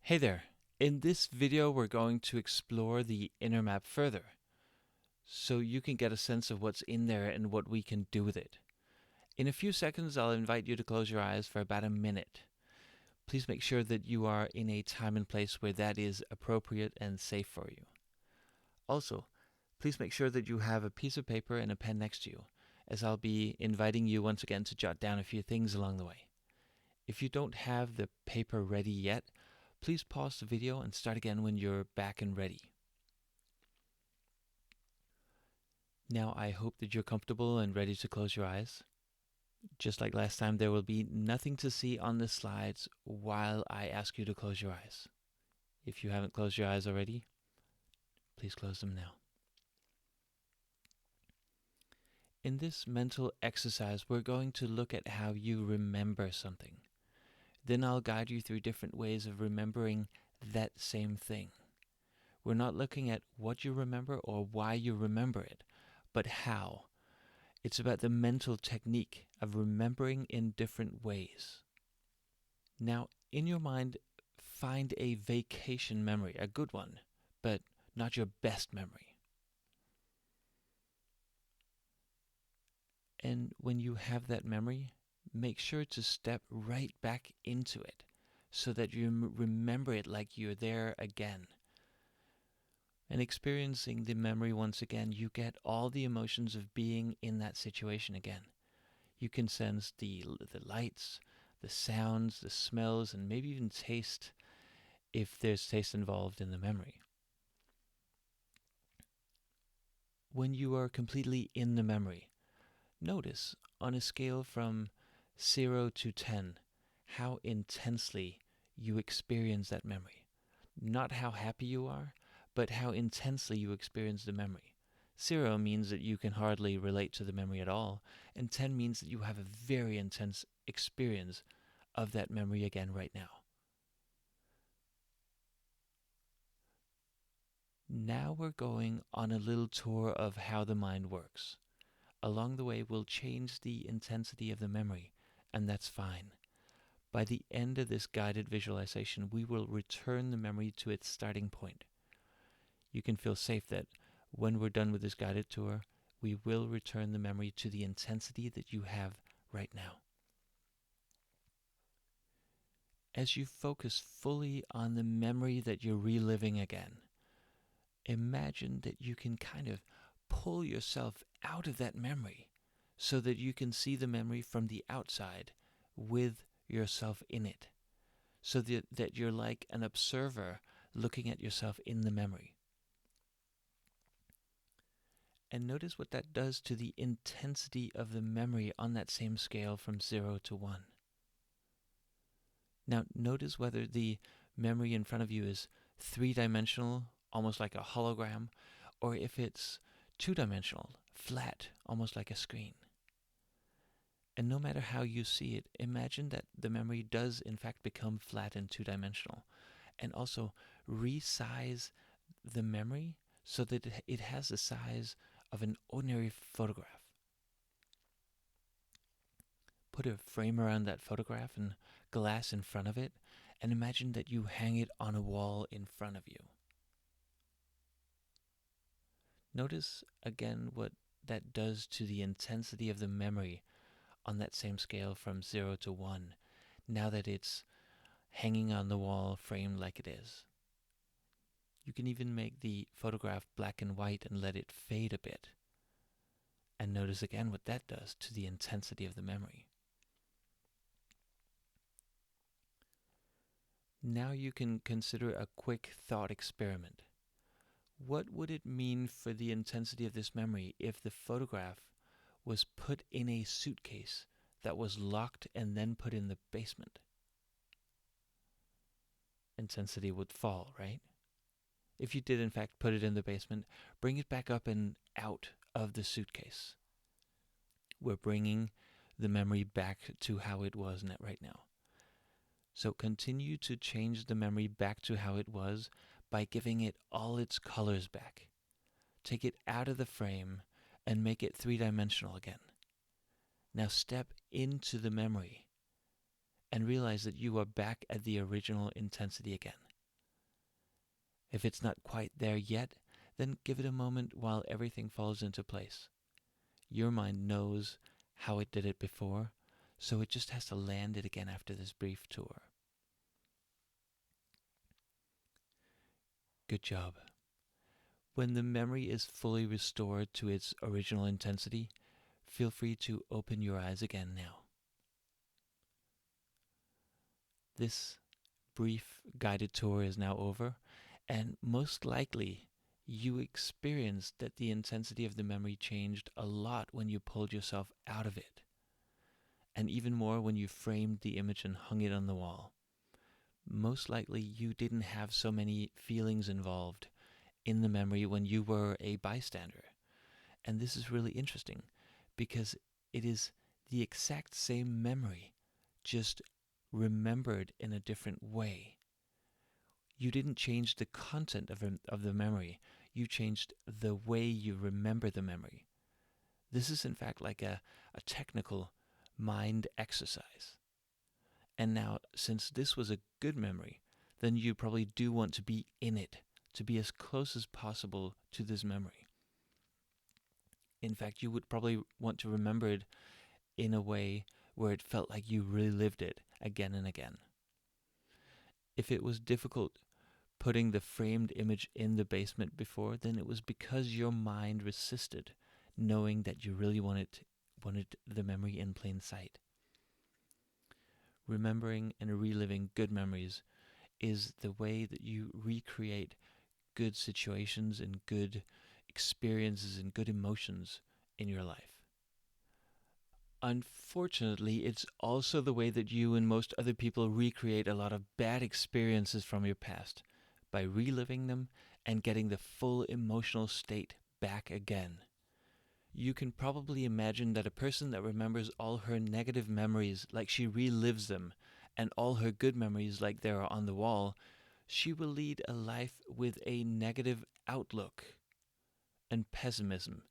Hey there! In this video we're going to explore the inner map further, so you can get a sense of what's in there and what we can do with it. In a few seconds I'll invite you to close your eyes for about a minute. Please make sure that you are in a time and place where that is appropriate and safe for you. Also, please make sure that you have a piece of paper and a pen next to you, as I'll be inviting you once again to jot down a few things along the way. If you don't have the paper ready yet, please pause the video and start again when you're back and ready. Now I hope that you're comfortable and ready to close your eyes. Just like last time, there will be nothing to see on the slides while I ask you to close your eyes. If you haven't closed your eyes already, please close them now. In this mental exercise, we're going to look at how you remember something. Then I'll guide you through different ways of remembering that same thing. We're not looking at what you remember or why you remember it, but how. It's about the mental technique of remembering in different ways. Now, in your mind, find a vacation memory, a good one, but not your best memory. And when you have that memory, make sure to step right back into it so that you remember it like you're there again. And experiencing the memory once again, you get all the emotions of being in that situation again. You can sense the lights, the sounds, the smells, and maybe even taste if there's taste involved in the memory. When you are completely in the memory, notice on a scale from 0 to 10 how intensely you experience that memory. Not how happy you are, but how intensely you experience the memory. 0 means that you can hardly relate to the memory at all, and 10 means that you have a very intense experience of that memory again right now. Now we're going on a little tour of how the mind works. Along the way, we'll change the intensity of the memory, and that's fine. By the end of this guided visualization, we will return the memory to its starting point. You can feel safe that when we're done with this guided tour, we will return the memory to the intensity that you have right now. As you focus fully on the memory that you're reliving again, imagine that you can kind of pull yourself out of that memory so that you can see the memory from the outside with yourself in it, so that you're like an observer looking at yourself in the memory. And notice what that does to the intensity of the memory on that same scale from 0 to 1. Now notice whether the memory in front of you is 3-dimensional, almost like a hologram, or if it's 2-dimensional, flat, almost like a screen. And no matter how you see it, imagine that the memory does in fact become flat and 2-dimensional. And also resize the memory so that it has the size of an ordinary photograph. Put a frame around that photograph and glass in front of it, and imagine that you hang it on a wall in front of you. Notice again what that does to the intensity of the memory on that same scale from 0 to 1, now that it's hanging on the wall framed like it is. You can even make the photograph black and white and let it fade a bit. And notice again what that does to the intensity of the memory. Now you can consider a quick thought experiment. What would it mean for the intensity of this memory if the photograph was put in a suitcase that was locked and then put in the basement? Intensity would fall, right? If you did in fact put it in the basement, bring it back up and out of the suitcase. We're bringing the memory back to how it was right now. So continue to change the memory back to how it was by giving it all its colors back. Take it out of the frame and make it 3-dimensional again. Now step into the memory and realize that you are back at the original intensity again. If it's not quite there yet, then give it a moment while everything falls into place. Your mind knows how it did it before, so it just has to land it again after this brief tour. Good job. When the memory is fully restored to its original intensity, feel free to open your eyes again now. This brief guided tour is now over, and most likely you experienced that the intensity of the memory changed a lot when you pulled yourself out of it, and even more when you framed the image and hung it on the wall. Most likely you didn't have so many feelings involved in the memory when you were a bystander. And this is really interesting because it is the exact same memory, just remembered in a different way. You didn't change the content of the memory, you changed the way you remember the memory. This is in fact like a technical mind exercise. And now, since this was a good memory, then you probably do want to be in it, to be as close as possible to this memory. In fact, you would probably want to remember it in a way where it felt like you relived it again and again. If it was difficult putting the framed image in the basement before, then it was because your mind resisted knowing that you really wanted the memory in plain sight. Remembering and reliving good memories is the way that you recreate good situations and good experiences and good emotions in your life. Unfortunately, it's also the way that you and most other people recreate a lot of bad experiences from your past by reliving them and getting the full emotional state back again. You can probably imagine that a person that remembers all her negative memories like she relives them, and all her good memories like they're on the wall, she will lead a life with a negative outlook and pessimism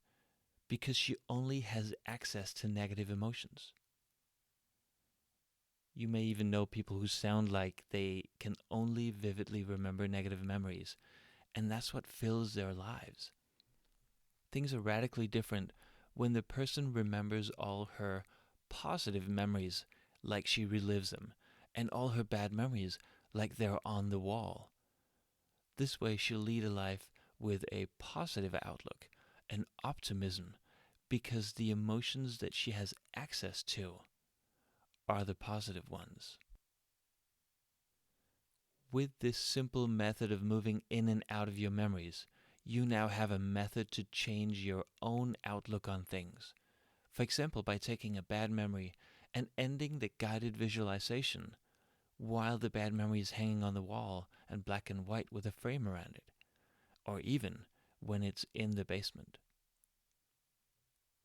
because she only has access to negative emotions. You may even know people who sound like they can only vividly remember negative memories, and that's what fills their lives. Things are radically different when the person remembers all her positive memories like she relives them, and all her bad memories like they're on the wall. This way she'll lead a life with a positive outlook and optimism because the emotions that she has access to are the positive ones. With this simple method of moving in and out of your memories, you now have a method to change your own outlook on things. For example, by taking a bad memory and ending the guided visualization while the bad memory is hanging on the wall and black and white with a frame around it, or even when it's in the basement.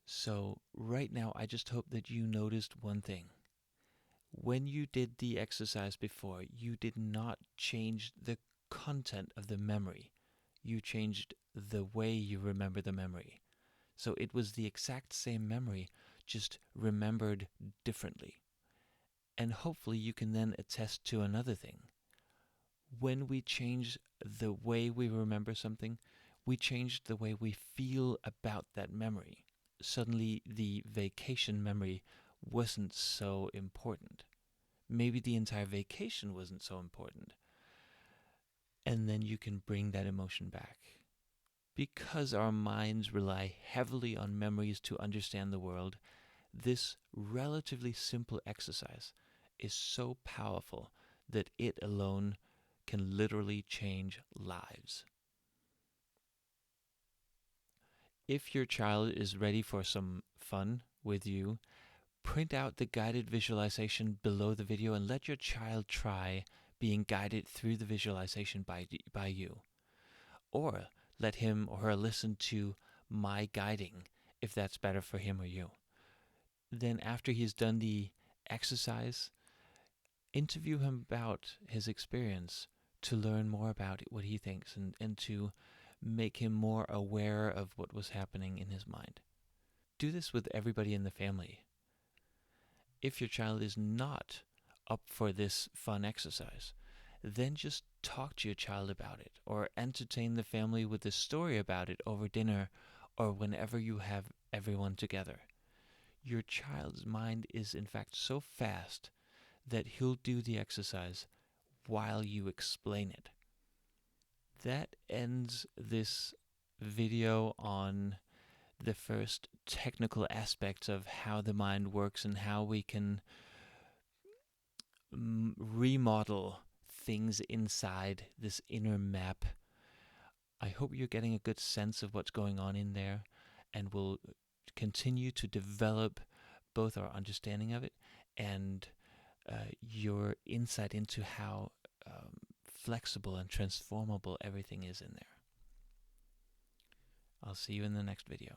So right now, I just hope that you noticed one thing. When you did the exercise before, you did not change the content of the memory. You changed the way you remember the memory. So it was the exact same memory, just remembered differently. And hopefully you can then attest to another thing. When we change the way we remember something, we change the way we feel about that memory. Suddenly the vacation memory wasn't so important. Maybe the entire vacation wasn't so important. And then you can bring that emotion back. Because our minds rely heavily on memories to understand the world, this relatively simple exercise is so powerful that it alone can literally change lives. If your child is ready for some fun with you, print out the guided visualization below the video and let your child try being guided through the visualization by you. Or let him or her listen to my guiding if that's better for him or you. Then after he's done the exercise, interview him about his experience to learn more about what he thinks and to make him more aware of what was happening in his mind. Do this with everybody in the family. If your child is not up for this fun exercise, then just talk to your child about it, or entertain the family with a story about it over dinner or whenever you have everyone together. Your child's mind is in fact so fast that he'll do the exercise while you explain it. That ends this video on the first technical aspects of how the mind works and how we can remodel things inside this inner map. I hope you're getting a good sense of what's going on in there, and will continue to develop both our understanding of it and your insight into how flexible and transformable everything is in there. I'll see you in the next video.